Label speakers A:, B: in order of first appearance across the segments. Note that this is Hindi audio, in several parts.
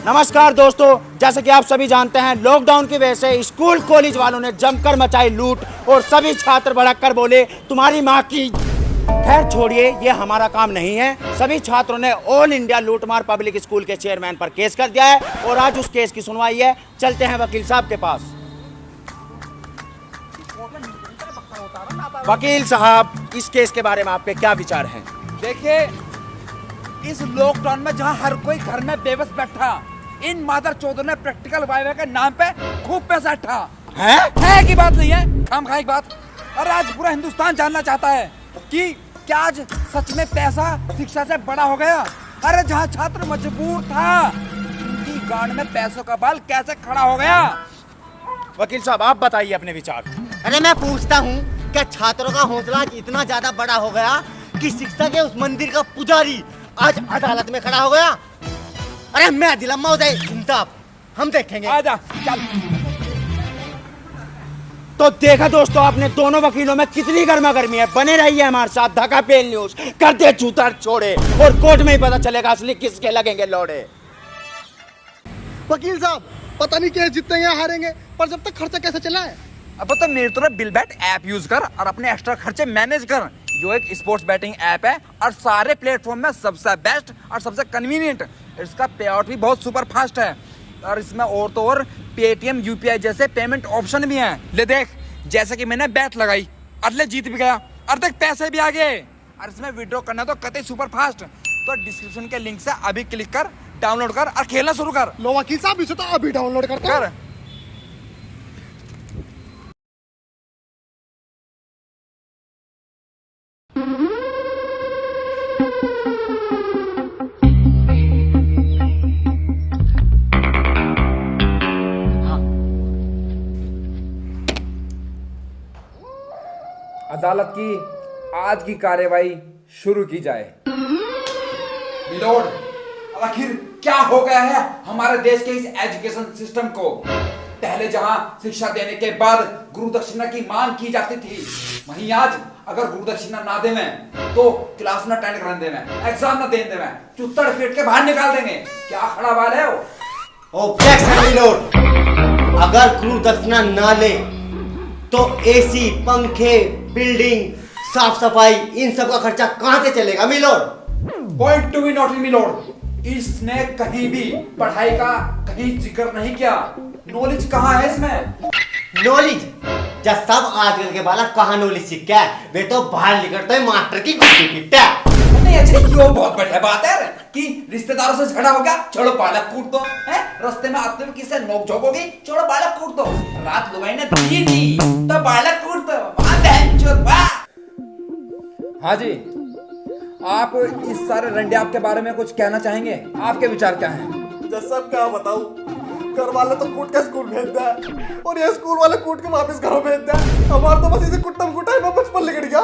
A: नमस्कार दोस्तों, जैसे कि आप सभी जानते हैं लॉकडाउन की वजह से स्कूल कॉलेज वालों ने जमकर मचाई लूट और सभी छात्र भड़क कर बोले तुम्हारी माँ की। खैर छोड़िए, ये हमारा काम नहीं है। सभी छात्रों ने ऑल इंडिया लूटमार पब्लिक स्कूल के चेयरमैन पर केस कर दिया है और आज उस केस की सुनवाई है। चलते हैं वकील साहब के पास। वकील साहब, इस केस के बारे में आपके क्या विचार हैं?
B: देखिए, इस लॉकडाउन में जहां हर कोई घर में बेबस बैठा, इन मादर चौधरी ने प्रैक्टिकल वाइवा के नाम पे खूब पैसा ठा है की बात नहीं है, खामखा की बात। और आज पूरा हिंदुस्तान जानना चाहता है कि क्या आज सच में पैसा शिक्षा से बड़ा हो गया। अरे जहाँ छात्र मजबूर था, उनकी गांड में पैसों का बाल कैसे खड़ा हो गया?
A: वकील साहब, आप बताइए अपने विचार।
C: अरे मैं पूछता हूँ, क्या छात्रों का हौसला इतना ज्यादा बड़ा हो गया कि शिक्षा के उस मंदिर का पुजारी आज अदालत में खड़ा हो गया? अरे मैं दिलम्मा हो जाए इंसाफ, हम देखेंगे।
B: आजा चल।
A: तो देखा दोस्तों आपने, दोनों वकीलों में कितनी गर्मा गर्मी है। बने रहिए हमारे साथ, धक्का पेल न्यूज करते चूतर छोड़े और कोर्ट में ही पता चलेगा असली किसके लगेंगे लोड़े।
D: वकील साहब, पता नहीं केस जीतेंगे या हारेंगे, पर जब तक खर्चा कैसे चला है?
B: अब तो मेरी तरह बिल बैट ऐप यूज कर और अपने एक्स्ट्रा खर्चे मैनेज कर, जो एक स्पोर्ट्स बैटिंग ऐप है और सारे प्लेटफॉर्म में सबसे बेस्ट और सबसे कन्वीनियंट। इसका पे आउट भी बहुत सुपर फास्ट है और इसमें और तो और पेटीएम यूपीआई जैसे पेमेंट ऑप्शन भी हैं। ले देख, जैसे कि मैंने बैट लगाई और ले जीत भी गया और देख पैसे भी आ गए। और इसमें विड्रॉ करना तो कतई सुपर फास्ट। तो डिस्क्रिप्शन के लिंक से अभी क्लिक कर, डाउनलोड कर और खेलना शुरू कर।
D: लो वकील साहब, इसे तो अभी डाउनलोड करता हूं।
B: अदालत की आज की कार्यवाही शुरू की जाए। मिलोड, आखिर क्या हो गया है हमारे देश के इस एजुकेशन सिस्टम को? पहले जहां शिक्षा देने के बाद गुरु दक्षिणा की मांग की जाती थी, वहीं आज अगर गुरु दक्षिणा ना देवे तो क्लास ना अटेंड करने देवे, एग्जाम ना देने देवे, चुत्तड़ पीट के बाहर निकाल देंगे। क्या खड़ा बाल है वो?
C: ऑब्जेक्शन मिलोड, अगर गुरु दक्षिणा ना ले तो एसी, पंखे, बिल्डिंग, साफ सफाई, इन सब का खर्चा कहां से चलेगा milord?
B: Point to be noted milord, इसने कहीं भी पढ़ाई का कहीं जिक्र नहीं किया। नॉलेज कहाँ है इसमें?
C: नॉलेज जब सब आजकल के बालक कहाँ नॉलेज सीख के वे तो बाहर निकलते हैं मास्टर की कुर्सी पिटता।
B: नहीं अच्छा, क्यों बहुत बढ़िया बात है कि रिश्तेदारों से झगड़ा हो गया, छोड़ो बालक कूट दो, है रास्ते में आते हुए किसी नोक झोंक होगी, छोड़ो बालक कूट दो, रात लुगाई ने दी थी तो बालक कूट दो। हाँ जी, आप इस सारे रंडियाप के बारे में कुछ कहना चाहेंगे? आपके विचार क्या हैं?
D: जैसा क्या बताऊं, घर वाले तो कूट के स्कूल भेजते हैं और ये स्कूल वाले कूट के वापस घरों भेजते हैं। हमारा तो बस इसे कुट्टम कुटाई में बचपन लिगड़ गया।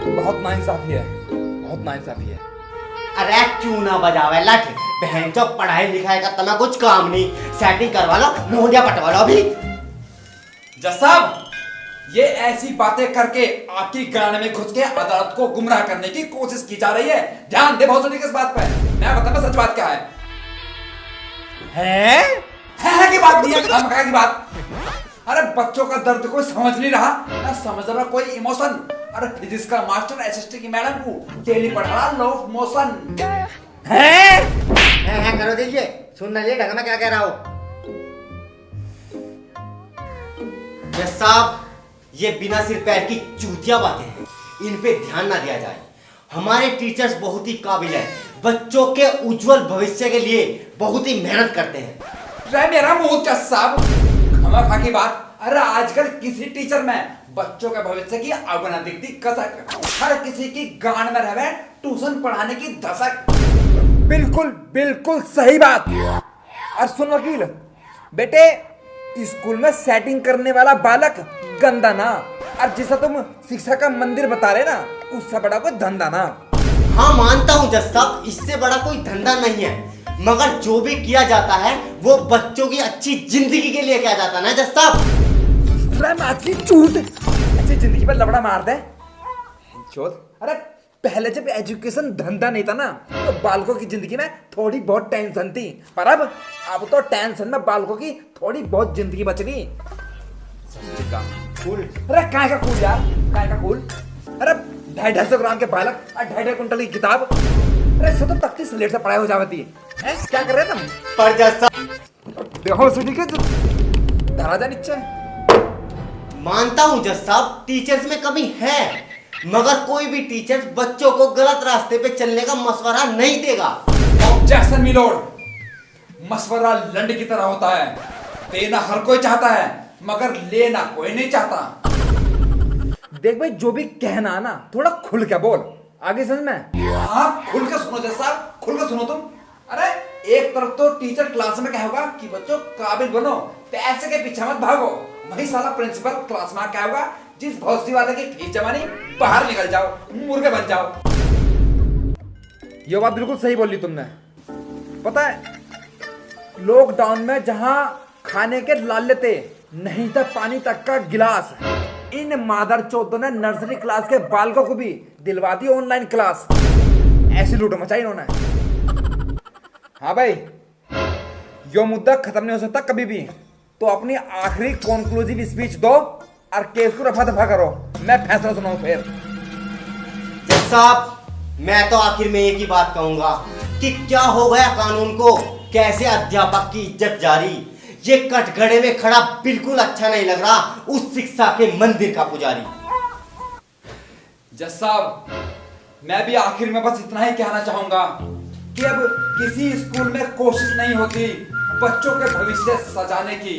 B: बहुत नाइंसाफी है, बहुत नाइंसाफी है।
C: अरे क्यों ना बजावे लठ, बहन जो पढ़ाई लिखाई का तुम्हें कुछ काम नहीं, सेटिंग करवा लो, मोहदिया पटवा लो अभी।
B: जज साहब, ये ऐसी बातें करके आपकी गाने में घुस के अदालत को गुमराह करने की कोशिश की जा रही है। ध्यान दे बहुत इस बात पे, मैं बताऊंगा सच बात क्या है। है की बात नहीं है, खामखा की बात। अरे बच्चों का दर्द कोई समझ नहीं रहा, ना समझ रहा कोई इमोशन। अरे फिजिक्स का मास्टर एसएसटी की मैडम को डेली पढ़ा रहा लो मोशन
C: है करो दीजिए, सुन लीजिए ढंग में क्या कह रहा हो। जज साहब, ये बिना सिर पैर की चूतिया बातें हैं, इन पे ध्यान ना दिया जाए। हमारे टीचर्स बहुत ही काबिल हैं, बच्चों के उज्जवल भविष्य के लिए बहुत ही मेहनत करते हैं।
B: मेरा मुंह जज साहब, खामखा की बात। अरे आजकल किसी टीचर में बच्चों के भविष्य की अवना दिखती कसक, हर किसी की गांड में रहे ट्यूशन पढ़ाने की धसक। बिल्कुल बिल्कुल सही बात। और सुन वकील बेटे, स्कूल में सेटिंग करने वाला बालक गंदा ना, और जिसे तुम शिक्षा का मंदिर बता रहे ना, उससे बड़ा कोई धंधा ना।
C: हाँ मानता हूँ जज साहब, इससे बड़ा कोई धंधा नहीं है, मगर जो भी किया जाता है वो बच्चों की अच्छी जिंदगी के लिए किया जाता है ना जज साहब।
B: चूत अच्छी जिंदगी पर लबड़ा मार दे। अरे पहले जब एजुकेशन धंधा नहीं था ना तो बालकों की जिंदगी में थोड़ी बहुत टेंशन थी, पर अब तो टेंशन में बालकों की थोड़ी बहुत जिंदगी बच गई। कूल, अरे काय का कूल यार, काय का कूल? अरे 250 ग्राम के बालक और 2.5 कुंटल की किताब, अरे इससे तो तख्ती स्लेट से पढ़ाई हो जाती है। क्या कर रहे तुम?
C: पर जज साहब,
B: देखो सुनी के धरा जा नीचे।
C: मानता हूं जज साहब, टीचर्स में कमी है, मगर कोई भी टीचर बच्चों को गलत रास्ते पे चलने का मशवरा नहीं देगा।
B: ऑब्जेक्शन मिलोड, मशवरा लंड की तरह होता है, देना हर कोई चाहता है मगर लेना कोई नहीं चाहता। देख भाई, जो भी कहना ना थोड़ा खुल के बोल, आगे समझ में। हाँ, खुल के सुनो जैसा, खुल के सुनो तुम। अरे एक तरफ तो टीचर क्लास में कहेगा कि बच्चों काबिल बनो, पैसे के पीछे मत भागो, वही साला प्रिंसिपल क्लास में कहेगा जिस भौसडी वाले की फीस जमा नहीं, बाहर निकल जाओ, मुर्गे बन जाओ। ये बात बिल्कुल सही बोली तुमने। पता है, लॉकडाउन में जहां खाने के लाले थे, नहीं था पानी तक का गिलास, इन मादर चौधों ने नर्सरी क्लास के बालकों को भी दिलवा दी ऑनलाइन क्लास। ऐसी लूट मचाई इन्होंने। हाँ भाई, यो मुद्दा खत्म नहीं हो सकता कभी भी, तो अपनी आखिरी कंक्लूसिव स्पीच दो और केस को रफा दफा करो, मैं फैसला सुनाऊं फिर।
C: जज साहब, मैं तो आखिर में एक ही बात कहूंगा कि क्या हो गया कानून को, कैसे अध्यापक की इज्जत जारी। ये कटघरे में खड़ा बिल्कुल अच्छा नहीं लग रहा उस शिक्षा के मंदिर का पुजारी।
B: जज साहब, मैं भी आखिर में बस इतना ही कहना चाहूंगा कि अब किसी स्कूल में कोशिश नहीं होती बच्चों के भविष्य सजाने की।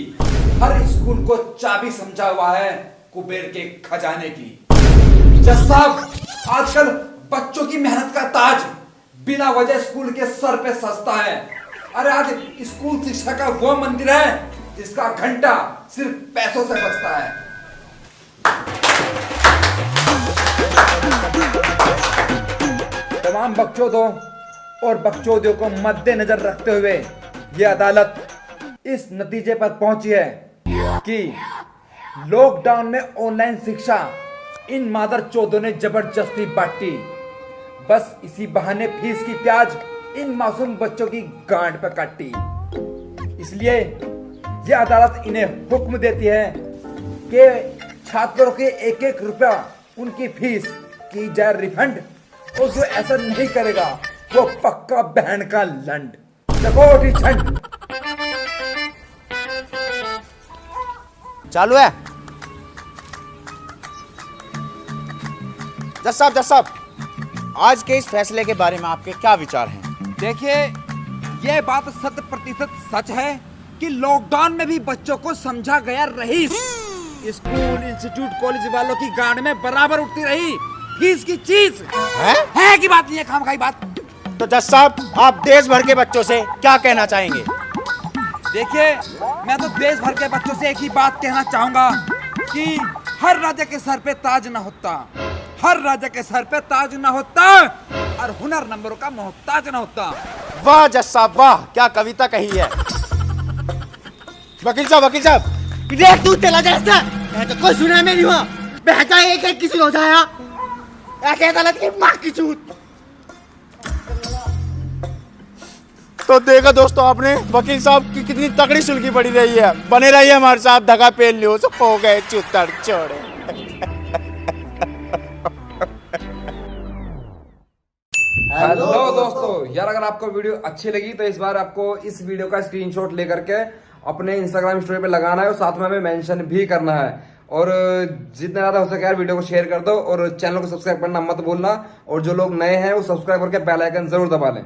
B: हर स्कूल को चाबी समझा हुआ है कुबेर के खजाने की। जज साहब, आजकल बच्चों की मेहनत का ताज बिना वजह स्कूल के सर पे सजता है। अरे आज स्कूल शिक्षा का वो मंदिर है जिसका घंटा सिर्फ पैसों से बजता है। तमाम बकचोदों और बकचोदियों को मद्देनजर रखते हुए यह अदालत इस नतीजे पर पहुंची है कि लॉकडाउन में ऑनलाइन शिक्षा इन मादर चौधों ने जबरदस्ती बांटी। बस इसी बहाने फीस की प्याज इन मासूम बच्चों की गांड पर काटी। इसलिए यह अदालत इन्हें हुक्म देती है कि छात्रों के एक एक रुपया उनकी फीस की जाए रिफंड, और जो ऐसा नहीं करेगा वो पक्का बहन का लंड।
A: चालू है। जज साहब, आज के इस फैसले के बारे में आपके क्या विचार हैं?
B: देखिए, यह बात 100% सच है कि लॉकडाउन में भी बच्चों को समझा गया रही। स्कूल, इंस्टीट्यूट, कॉलेज वालों की गांड में बराबर उठती रही फीस की चीज है की बात नहीं है, खामखाई बात।
A: तो जज साहब, आप देश भर के बच्चों से क्या कहना चाहेंगे?
B: देखिए, मैं तो देश भर के बच्चों से एक ही बात कहना चाहूंगा कि हर राजा के सर पे ताज ना होता, हर राजा के सर पे ताज ना होता, और हुनर नंबरों का मोहताज ना होता।
A: वाह जज साहब, वाह, क्या कविता कही है। वकील साहब,
C: देख तू चला जाता, मैं तो कोई सुना नहीं हुआ, बेहतर एक एक किसी हो जाया, ऐसे अदालत की माँ की चूत।
A: तो देखा दोस्तों आपने वकील साहब की कितनी तगड़ी सुलगी पड़ी रही है। बने रहिए हमारे साथ, धगा पेल लियो सब हो गए चूतर छोड़े।
B: हेलो दोस्तों, यार अगर आपको वीडियो अच्छी लगी तो इस बार आपको इस वीडियो का स्क्रीनशॉट लेकर के अपने इंस्टाग्राम स्टोरी पे लगाना है और साथ में हमें मेंशन भी करना है। और जितना ज्यादा हो सके यार वीडियो को शेयर कर दो और चैनल को सब्सक्राइब करना मत भूलना। और जो लोग नए हैं वो सब्सक्राइब करके बेल आइकन जरूर दबा लें।